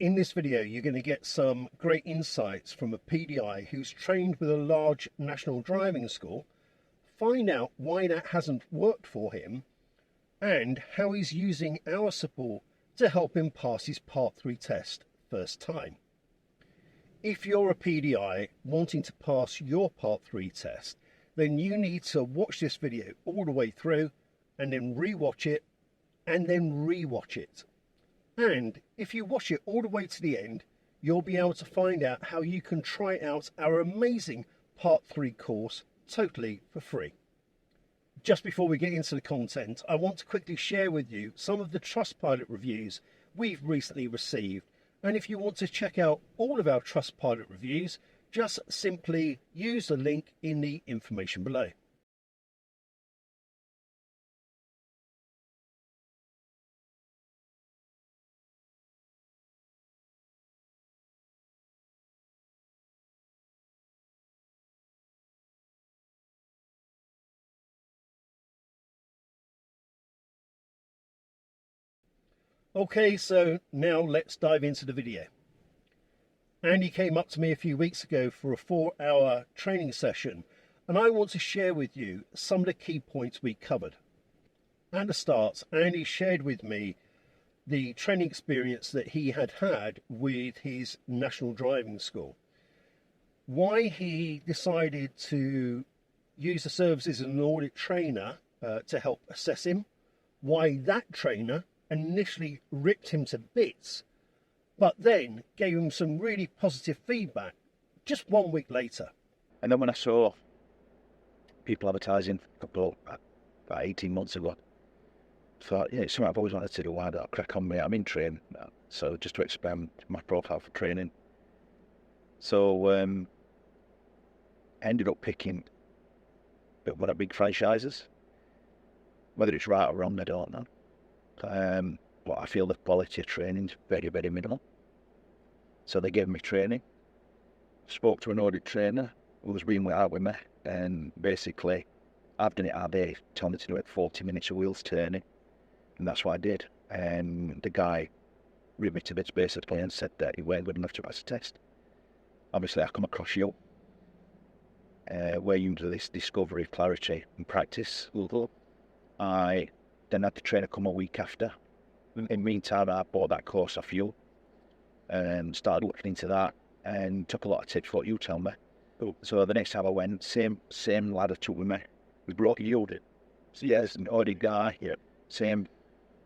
In this video, you're going to get some great insights from a PDI who's trained with a large national driving school, find out why that hasn't worked for him, and how he's using our support to help him pass his Part 3 test first time. If you're a PDI wanting to pass your Part 3 test, then you need to watch this video all the way through and then re-watch it and then re-watch it. And if you watch it all the way to the end, you'll be able to find out how you can try out our amazing Part 3 course totally for free. Just before we get into the content, I want to quickly share with you some of the Trustpilot reviews we've recently received. And if you want to check out all of our Trustpilot reviews, just simply use the link in the information below. Okay, so now let's dive into the video. Andy came up to me a few weeks ago for a 4-hour training session, and I want to share with you some of the key points we covered. At the start, Andy shared with me the training experience that he had had with his national driving school, why he decided to use the services of an audit trainer to help assess him, why that trainer initially ripped him to bits, but then gave him some really positive feedback just 1 week later. And then when I saw people advertising about 18 months ago, I thought, yeah, it's something I've always wanted to do. Why don't I crack on, mate? I'm in training now. So just to expand my profile for training. So I ended up picking one of the big franchises. Whether it's right or wrong, I don't know. But I feel the quality of training is very, very minimal. So they gave me training. Spoke to an audit trainer who was being out with me, and basically I've done it how they told me to do it, 40 minutes of wheels turning, and that's what I did. And the guy ripped me to bits basically and said that he weren't good enough to pass the test. Obviously I come across you, where you do this discovery, clarity and practice. I then had the trainer come a week after. In the meantime, I bought that course off you and started looking into that and took a lot of tips what you tell me. Oh. So the next time I went, same lad I took with me. We broke a unit. So yes, an audit guy. Yep. Same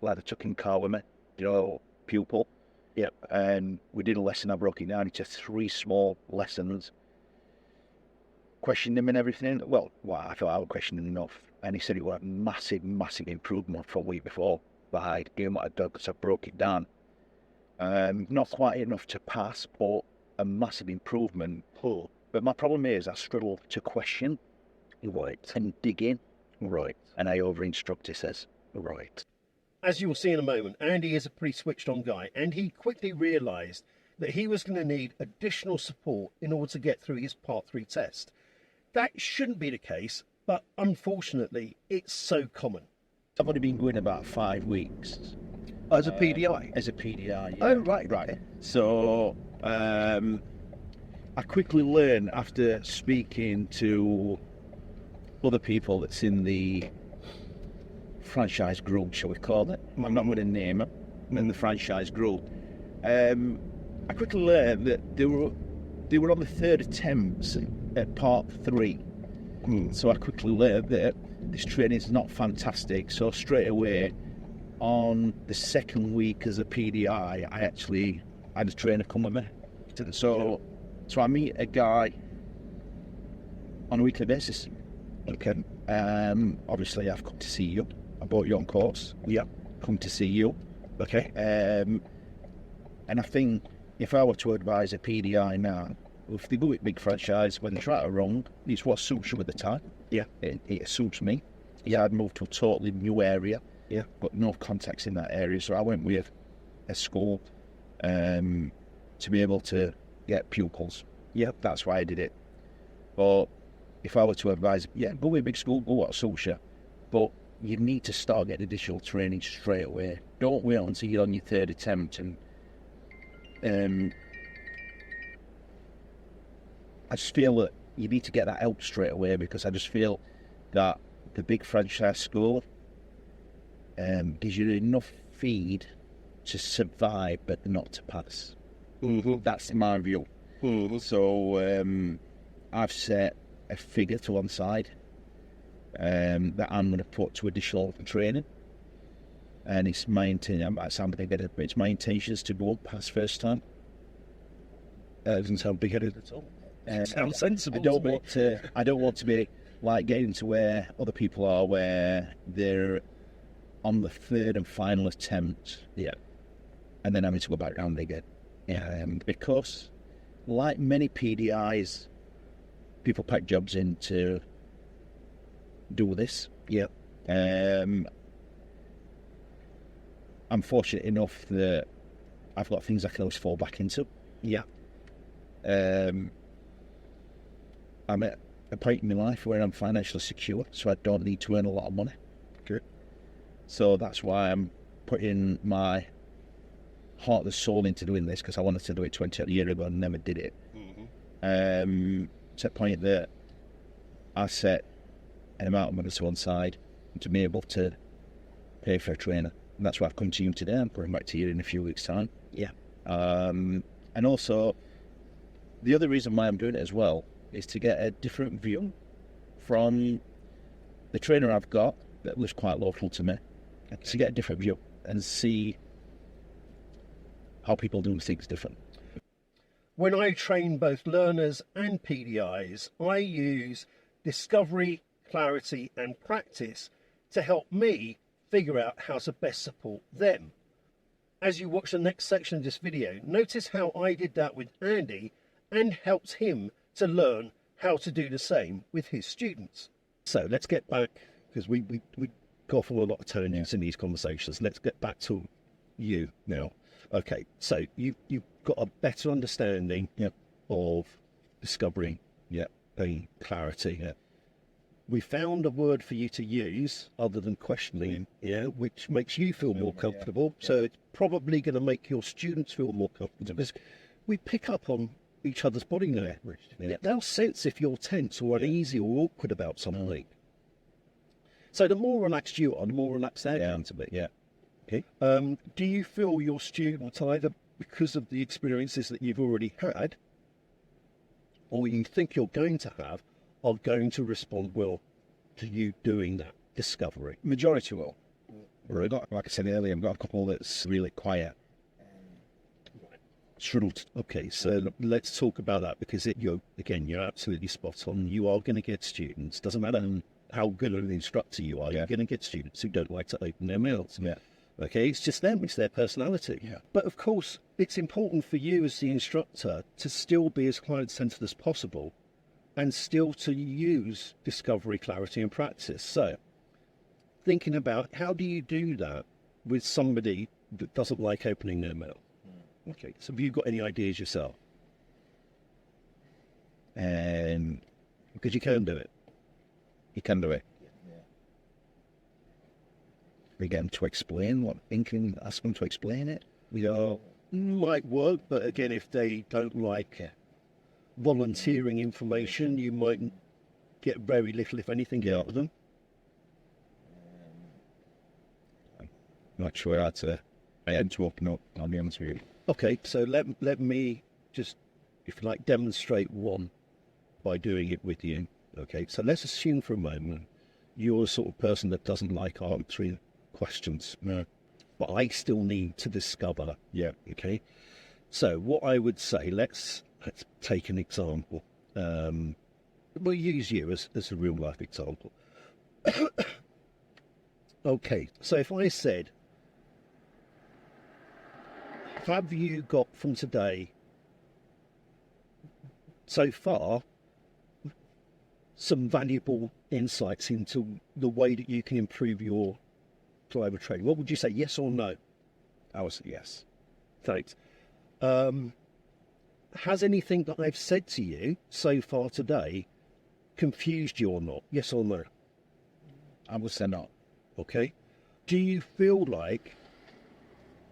lad I took in car with me. Pupil. Yep. And we did a lesson. I broke it down into 3 small lessons. Questioned him and everything. Well, I thought I was questioning enough. And he said it was a massive, massive improvement from a week before by doing what I'd done because I broke it down. Not quite enough to pass, but a massive improvement. Oh. But my problem is I struggle to question. Right. And dig in. Right. And I over-instruct, he says. Right. As you will see in a moment, Andy is a pretty switched on guy, and he quickly realised that he was going to need additional support in order to get through his Part 3 test. That shouldn't be the case, but unfortunately, it's so common. I've only been going about 5 weeks. As a PDI? As a PDI, yeah. Oh, right. So, I quickly learned after speaking to other people that's in the franchise group, shall we call it? I'm not going to name it. I'm in the franchise group. I quickly learned that they were on the 3rd attempts at Part 3. So I quickly learned that this training is not fantastic. So straight away, on the 2nd week as a PDI, I actually had a trainer come with me. So I meet a guy on a weekly basis. Okay. Obviously, I've come to see you. I bought you on course. Yeah. Come to see you. Okay. And I think if I were to advise a PDI now, if they go with big franchise, whether it's right or wrong, it's what suits you at the time. Yeah. It suits me. Yeah, I'd moved to a totally new area. Yeah. But no contacts in that area. So I went with a school to be able to get pupils. Yeah. That's why I did it. But if I were to advise, go with a big school, go what suits you. But you need to start getting additional training straight away. Don't wait until you're on your 3rd attempt and I just feel that you need to get that help straight away, because I just feel that the big franchise school gives you enough feed to survive but not to pass. Mm-hmm. That's my view. Mm-hmm. So I've set a figure to one side that I'm going to put to additional training, and it's my intention. I might sound big-headed, but it's my intention is to go up past first time. Doesn't sound big-headed at all. Sounds sensible. I don't want to be like getting to where other people are, where they're on the third and final attempt, and then having to go back round again. Because, like many PDIs, people pack jobs in to do this. Yeah. I'm fortunate enough that I've got things I can always fall back into. Yeah. I'm at a point in my life where I'm financially secure, so I don't need to earn a lot of money. Good. So that's why I'm putting my heart and soul into doing this, because I wanted to do it 20 years ago and never did it. Mm-hmm. To the point that I set an amount of money to one side to be able to pay for a trainer. And that's why I've come to you today. I'm going back to you in a few weeks' time. Yeah. And also, the other reason why I'm doing it as well is to get a different view from the trainer I've got that was quite local to me, to get a different view and see how people do things different. When I train both learners and PDIs, I use discovery, clarity and practice to help me figure out how to best support them. As you watch the next section of this video, notice how I did that with Andy and helped him to learn how to do the same with his students. So let's get back, because we go off on a lot of tangents in these conversations. Let's get back to you now. Okay, so you've got a better understanding of discovery and clarity. We found a word for you to use other than questioning, which makes you feel more comfortable. So it's probably going to make your students feel more comfortable, because we pick up on each other's body language. They'll sense if you're tense or uneasy or awkward about something. So the more relaxed you are, the more relaxed they're going to be. Okay. Do you feel your students, either because of the experiences that you've already had, or you think you're going to have, are going to respond well to you doing that discovery? Majority will. Right. Like I said earlier, I've got a couple that's really quiet. Struggled. Okay, so let's talk about that, because you're absolutely spot on. You are going to get students, doesn't matter how good of an instructor you are, you're going to get students who don't like to open their mouths. Okay, it's just them, it's their personality. But of course, it's important for you as the instructor to still be as client-centered as possible and still to use discovery, clarity and practice. So thinking about how do you do that with somebody that doesn't like opening their mouth? Okay, so have you got any ideas yourself? Because you can do it. You can do it. We get them to explain what thinking, ask them to explain it. Might work, but again, if they don't like volunteering information, you might get very little, if anything, out of them. I'm not sure how to open up, I'll be honest with you. Okay, so let me just, if you like, demonstrate one by doing it with you. Okay, so let's assume for a moment you're the sort of person that doesn't like answering questions. No. But I still need to discover. Okay. So what I would say, let's take an example. We'll use you as a real life example. Okay, so if I said, have you got from today so far some valuable insights into the way that you can improve your driver training? What would you say, yes or no? I would say yes. Thanks. Has anything that I've said to you so far today confused you or not? Yes or no? I would say not. Okay. Do you feel like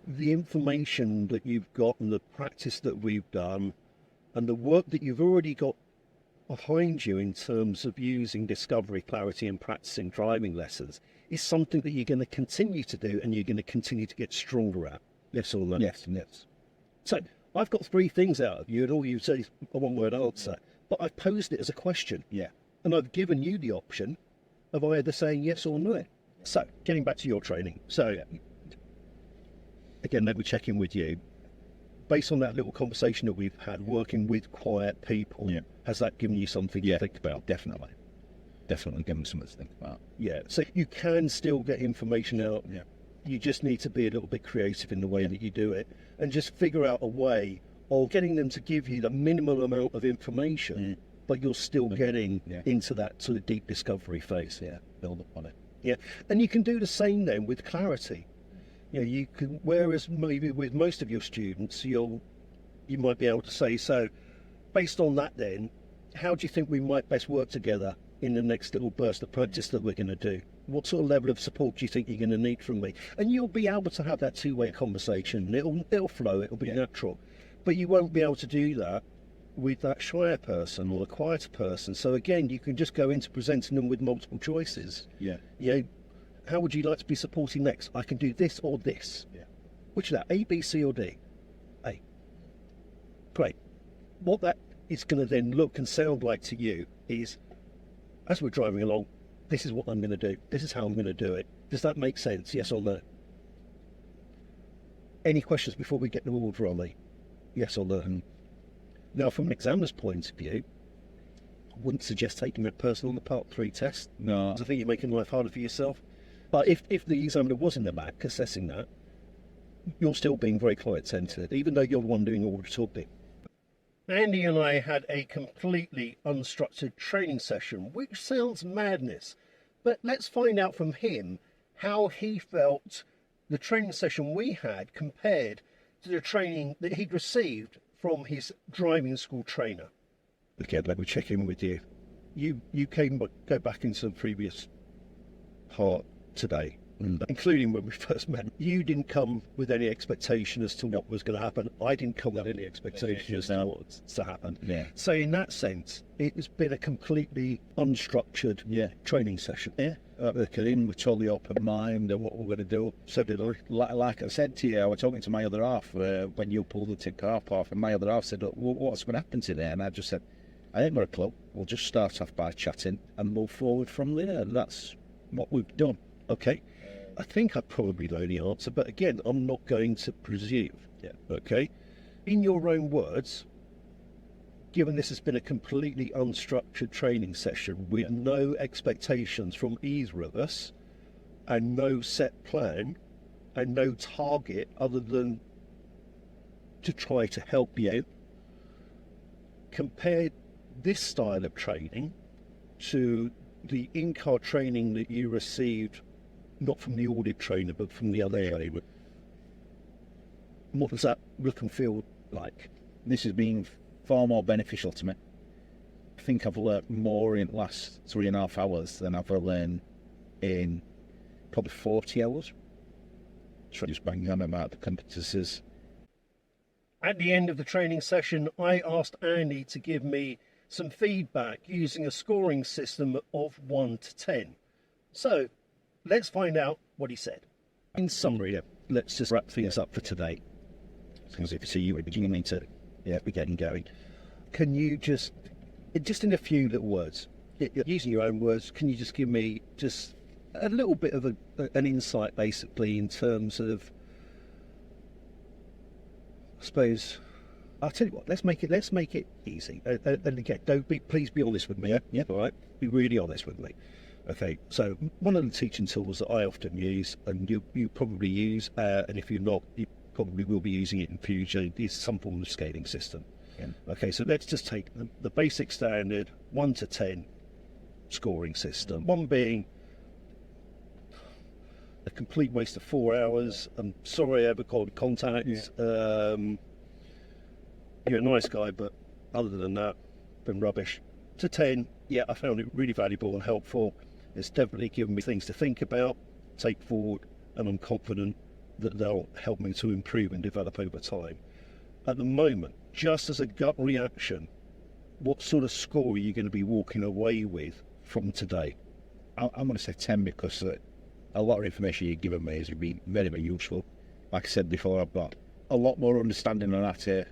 the information that you've got and the practice that we've done and the work that you've already got behind you in terms of using discovery, clarity and practicing driving lessons is something that you're going to continue to do and you're going to continue to get stronger at. Yes or no? Yes, yes. So I've got 3 things out of you and all you say is a one-word answer, but I've posed it as a question. Yeah. And I've given you the option of either saying yes or no. So getting back to your training. So again, let me check in with you. Based on that little conversation that we've had, working with quiet people, has that given you something to think about? Definitely. Definitely given me something to think about. Yeah, so you can still get information out. Yeah. You just need to be a little bit creative in the way that you do it and just figure out a way of getting them to give you the minimal amount of information, but you're still getting into that sort of deep discovery phase. Yeah, build up on it. Yeah, and you can do the same then with clarity. You know, you can, whereas maybe with most of your students, you might be able to say, so based on that then, how do you think we might best work together in the next little burst of practice that we're going to do? What sort of level of support do you think you're going to need from me? And you'll be able to have that two-way conversation. It'll flow, it'll be natural. But you won't be able to do that with that shyer person or the quieter person. So again, you can just go into presenting them with multiple choices. Yeah. You know, how would you like to be supporting next? I can do this or this. Yeah. Which is that, A, B, C or D? A. Great. What that is going to then look and sound like to you is, as we're driving along, this is what I'm going to do. This is how I'm going to do it. Does that make sense? Yes or no? Any questions before we get to order, Ollie? Yes or no? Now, from an examiner's point of view, I wouldn't suggest taking that person on the Part 3 test. No. Because I think you're making life harder for yourself. But if the examiner was in the back assessing that, you're still being very client-centred, even though you're the one doing all the talking. Andy and I had a completely unstructured training session, which sounds madness. But let's find out from him how he felt the training session we had compared to the training that he'd received from his driving school trainer. Again, let me check in with you. You go back into the previous part today, including when we first met. You didn't come with any expectation as to what was going to happen. I didn't come with any expectation as to what was to happen. Yeah. So in that sense, it has been a completely unstructured training session. Yeah. We came in with totally open mind of what we're going to do. So did I. Like I said to you, I was talking to my other half when you pulled the tin car off, and my other half said, what's going to happen today? And I just said, I ain't got a clue. We'll just start off by chatting and move forward from there. And that's what we've done. Okay. I think I probably know the answer, but again, I'm not going to presume. Yeah. Okay. In your own words, given this has been a completely unstructured training session with no expectations from either of us and no set plan and no target other than to try to help you, compare this style of training to the in-car training that you received, not from the audit trainer, but from the other trainer. What does that look and feel like? This has been far more beneficial to me. I think I've learnt more in the last 3.5 hours than I've learned in probably 40 hours. So just bang on about the competencies. At the end of the training session, I asked Andy to give me some feedback using a scoring system of 1 to 10. So let's find out what he said. In summary, let's just wrap things up for today. Because if you see you were beginning to be getting going. Can you just in a few little words, using your own words, can you just give me just a little bit of an insight, basically, in terms of, I suppose, I'll tell you what, let's make it easy. And again, please be honest with me. Yeah. All right. Be really honest with me. Okay. So one of the teaching tools that I often use, and you probably use, and if you're not, you probably will be using it in future, is some form of scaling system. Yeah. Okay. So let's just take the basic standard 1 to 10 scoring system. 1 being a complete waste of 4 hours. I'm sorry I ever called contact. Yeah. You're a nice guy, but other than that, been rubbish. To 10, yeah, I found it really valuable and helpful. It's definitely given me things to think about, take forward, and I'm confident that they'll help me to improve and develop over time. At the moment, just as a gut reaction, what sort of score are you going to be walking away with from today? I'm going to say 10 because a lot of information you've given me has been very, very useful. Like I said before, I've got a lot more understanding on how to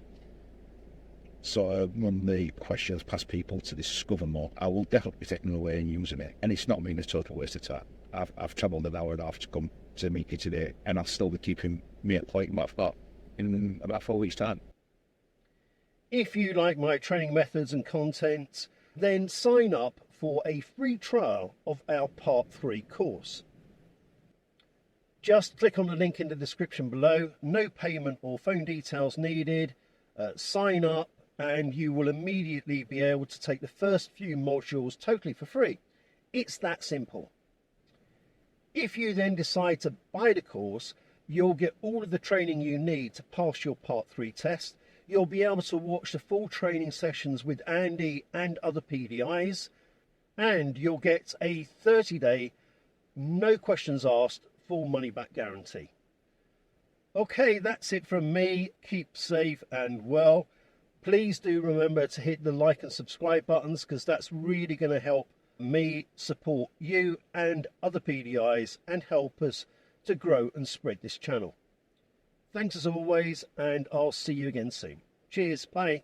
sort of run the questions past people to discover more. I will definitely be taking it away and using it, and it's not been a total waste of time. I've travelled an hour and a half to come to meet you today, and I'll still be keeping me at point what I've got in about 4 weeks' time. If you like my training methods and content, then sign up for a free trial of our Part 3 course. Just click on the link in the description below. No payment or phone details needed. Sign up and you will immediately be able to take the first few modules totally for free. It's that simple. If you then decide to buy the course, you'll get all of the training you need to pass your Part 3 test. You'll be able to watch the full training sessions with Andy and other PDIs, and you'll get a 30-day, no questions asked, full money back guarantee. Okay, that's it from me. Keep safe and well. Please do remember to hit the like and subscribe buttons, because that's really going to help me support you and other PDIs and help us to grow and spread this channel. Thanks as always, and I'll see you again soon. Cheers, bye.